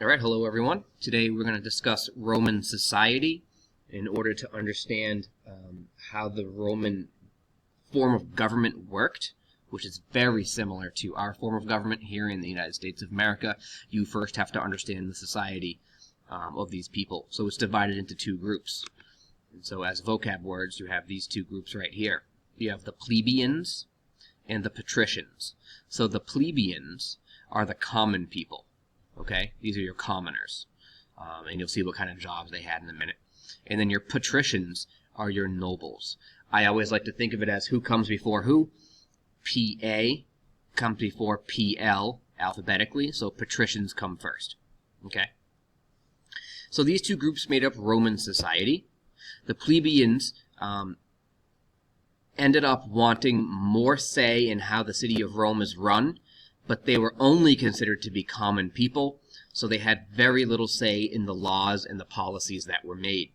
All right, hello everyone. Today we're going to discuss Roman society in order to understand how the Roman form of government worked, which is very similar to our form of government here in the United States of America. You first have to understand the society of these people. So it's divided into two groups. And so as vocab words, you have these two groups right here. You have the plebeians and the patricians. So the plebeians are the common people. Okay, these are your commoners, and you'll see what kind of jobs they had in a minute. And then your patricians are your nobles. I always like to think of it as who comes before who. PA comes before PL alphabetically, so patricians come first. Okay, so these two groups made up Roman society. The plebeians ended up wanting more say in how the city of Rome is run, but they were only considered to be common people, so they had very little say in the laws and the policies that were made.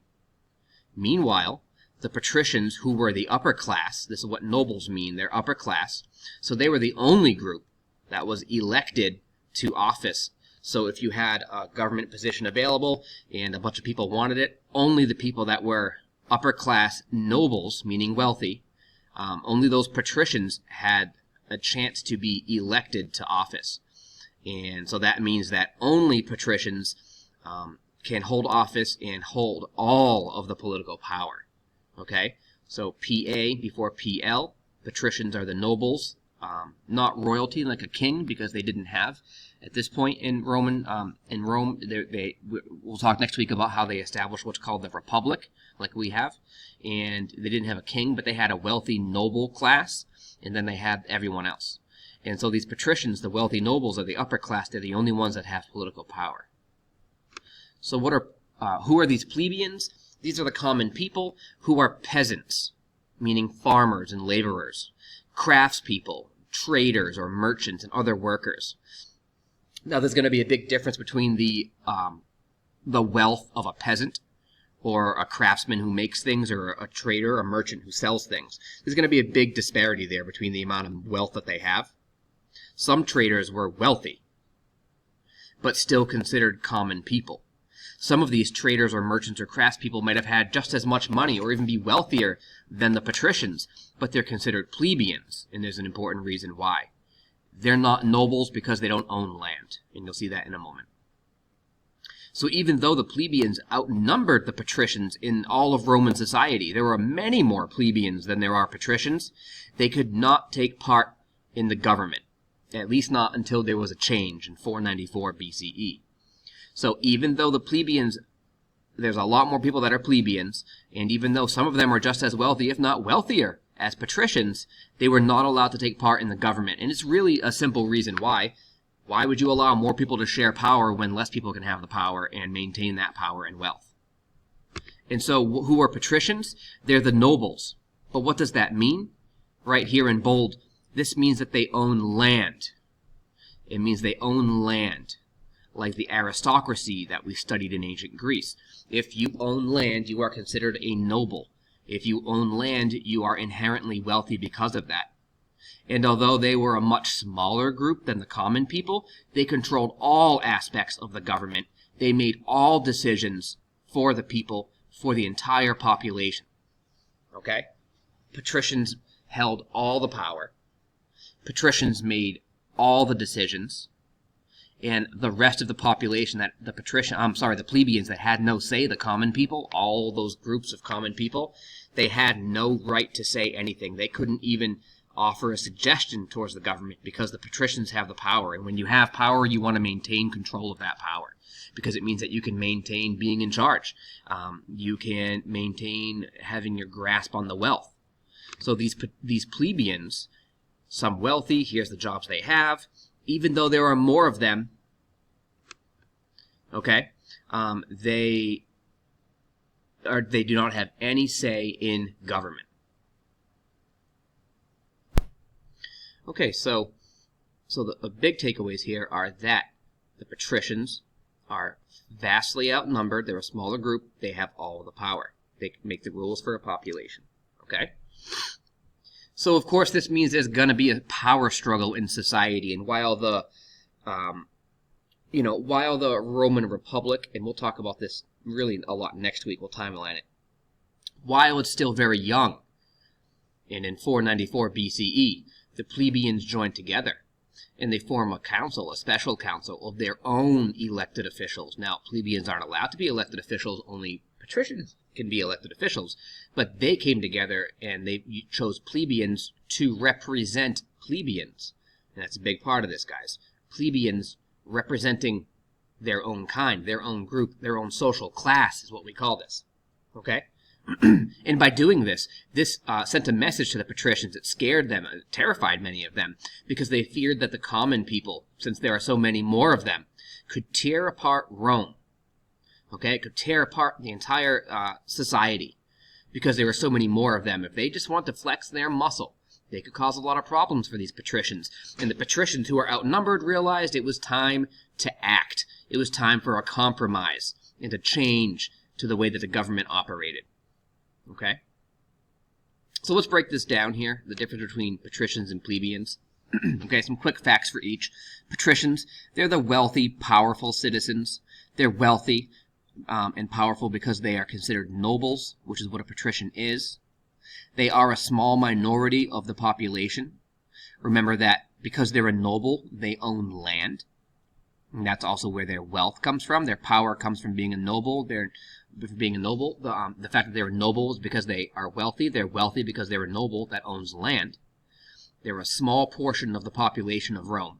Meanwhile, the patricians, who were the upper class, this is what nobles mean, they're upper class, so they were the only group that was elected to office. So if you had a government position available and a bunch of people wanted it, only the people that were upper class nobles, meaning wealthy, only those patricians had a chance to be elected to office. And so that means that only patricians can hold office and hold all of the political power. Okay, so PA before PL, patricians are the nobles, not royalty like a king, because they didn't have at this point in Rome. We'll talk next week about how they established what's called the Republic, like we have, and they didn't have a king, but they had a wealthy noble class. And then they had everyone else. And so these patricians, the wealthy nobles, are the upper class. They're the only ones that have political power. So who are these plebeians? These are the common people who are peasants, meaning farmers and laborers, craftspeople, traders or merchants and other workers. Now there's going to be a big difference between the wealth of a peasant or a craftsman who makes things, or a trader, a merchant who sells things. There's going to be a big disparity there between the amount of wealth that they have. Some traders were wealthy, but still considered common people. Some of these traders or merchants or craftspeople might have had just as much money or even be wealthier than the patricians, but they're considered plebeians, and there's an important reason why. They're not nobles because they don't own land, and you'll see that in a moment. So even though the plebeians outnumbered the patricians in all of Roman society, there were many more plebeians than there are patricians, they could not take part in the government, at least not until there was a change in 494 BCE. So even though the plebeians, there's a lot more people that are plebeians, and even though some of them are just as wealthy, if not wealthier, as patricians, they were not allowed to take part in the government. And it's really a simple reason why. Why would you allow more people to share power when less people can have the power and maintain that power and wealth? And so who are patricians? They're the nobles. But what does that mean? Right here in bold, this means that they own land. It means they own land, like the aristocracy that we studied in ancient Greece. If you own land, you are considered a noble. If you own land, you are inherently wealthy because of that. And although they were a much smaller group than the common people, they controlled all aspects of the government. They made all decisions for the people, for the entire population. Okay? Patricians held all the power. Patricians made all the decisions. And the rest of the population, the plebeians that had no say, the common people, all those groups of common people, they had no right to say anything. They couldn't even offer a suggestion towards the government because the patricians have the power. And when you have power, you want to maintain control of that power because it means that you can maintain being in charge. You can maintain having your grasp on the wealth. So these plebeians, some wealthy, here's the jobs they have. Even though there are more of them, okay, they do not have any say in government. Okay, so the big takeaways here are that the patricians are vastly outnumbered. They're a smaller group. They have all the power. They make the rules for a population. Okay? So, of course, this means there's going to be a power struggle in society. And while the while the Roman Republic, and we'll talk about this really a lot next week, we'll timeline it, while it's still very young, and in 494 BCE, the plebeians join together, and they form a council, a special council of their own elected officials. Now, plebeians aren't allowed to be elected officials, only patricians can be elected officials, but they came together and they chose plebeians to represent plebeians, and that's a big part of this, guys. Plebeians representing their own kind, their own group, their own social class is what we call this, okay? And by doing this, sent a message to the patricians. It scared them, it terrified many of them, because they feared that the common people, since there are so many more of them, could tear apart Rome, okay? It could tear apart the entire society, because there were so many more of them. If they just want to flex their muscle, they could cause a lot of problems for these patricians. And the patricians, who are outnumbered, realized it was time to act. It was time for a compromise and a change to the way that the government operated. Okay? So let's break this down here, the difference between patricians and plebeians. Okay, some quick facts for each. Patricians, they're the wealthy, powerful citizens. They're wealthy and powerful because they are considered nobles, which is what a patrician is. They are a small minority of the population. Remember that because they're a noble, they own land. And that's also where their wealth comes from. Their power comes from being a noble. The fact that they're nobles because they are wealthy. They're wealthy because they're a noble that owns land. They're a small portion of the population of Rome,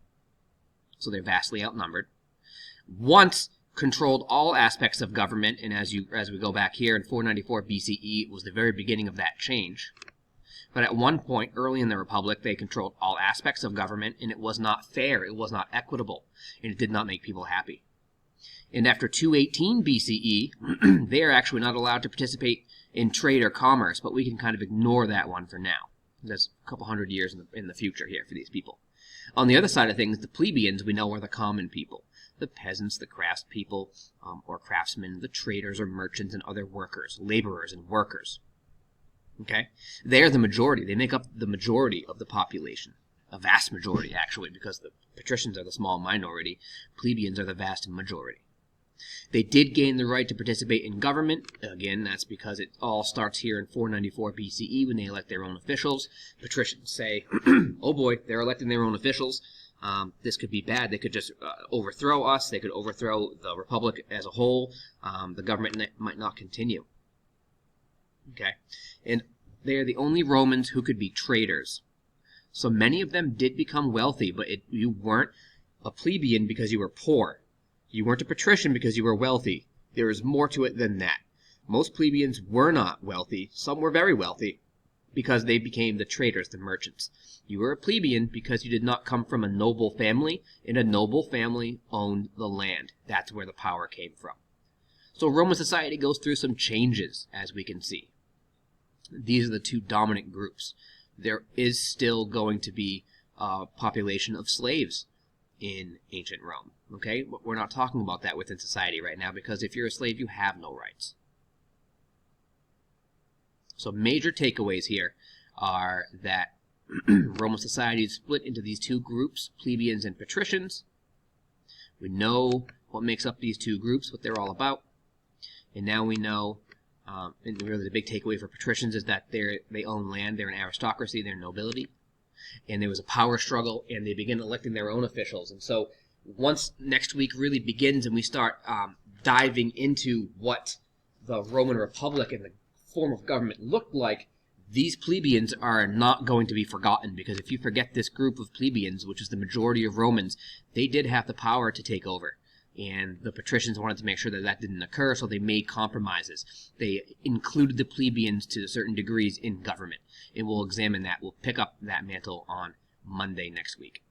so they're vastly outnumbered. Once controlled all aspects of government, and as we go back here in 494 BCE, it was the very beginning of that change. But at one point, early in the Republic, they controlled all aspects of government, and it was not fair, it was not equitable, and it did not make people happy. And after 218 BCE, they are actually not allowed to participate in trade or commerce, but we can kind of ignore that one for now. There's a couple hundred years in the future here for these people. On the other side of things, the plebeians we know are the common people. The peasants, the craftspeople, or craftsmen, the traders or merchants and other workers, laborers and workers. Okay? They are the majority. They make up the majority of the population. A vast majority, actually, because the patricians are the small minority. Plebeians are the vast majority. They did gain the right to participate in government. Again, that's because it all starts here in 494 BCE when they elect their own officials. Patricians say, oh boy, they're electing their own officials. This could be bad. They could just overthrow us. They could overthrow the republic as a whole. The government might not continue. Okay? And they are the only Romans who could be traders. So many of them did become wealthy, but you weren't a plebeian because you were poor. You weren't a patrician because you were wealthy. There is more to it than that. Most plebeians were not wealthy. Some were very wealthy because they became the traders, the merchants. You were a plebeian because you did not come from a noble family, and a noble family owned the land. That's where the power came from. So Roman society goes through some changes, as we can see. These are the two dominant groups. There is still going to be a population of slaves in ancient Rome. Okay? But we're not talking about that within society right now, because if you're a slave, you have no rights. So major takeaways here are that Roman society is split into these two groups, plebeians and patricians. We know what makes up these two groups, what they're all about. And now we know, and really the big takeaway for patricians is that they own land, they're an aristocracy, they're nobility. And there was a power struggle, and they begin electing their own officials. And so once next week really begins and we start diving into what the Roman Republic and the form of government looked like, these plebeians are not going to be forgotten, because if you forget this group of plebeians, which is the majority of Romans, they did have the power to take over. And the patricians wanted to make sure that that didn't occur, so they made compromises. They included the plebeians to certain degrees in government. And we'll examine that. We'll pick up that mantle on Monday next week.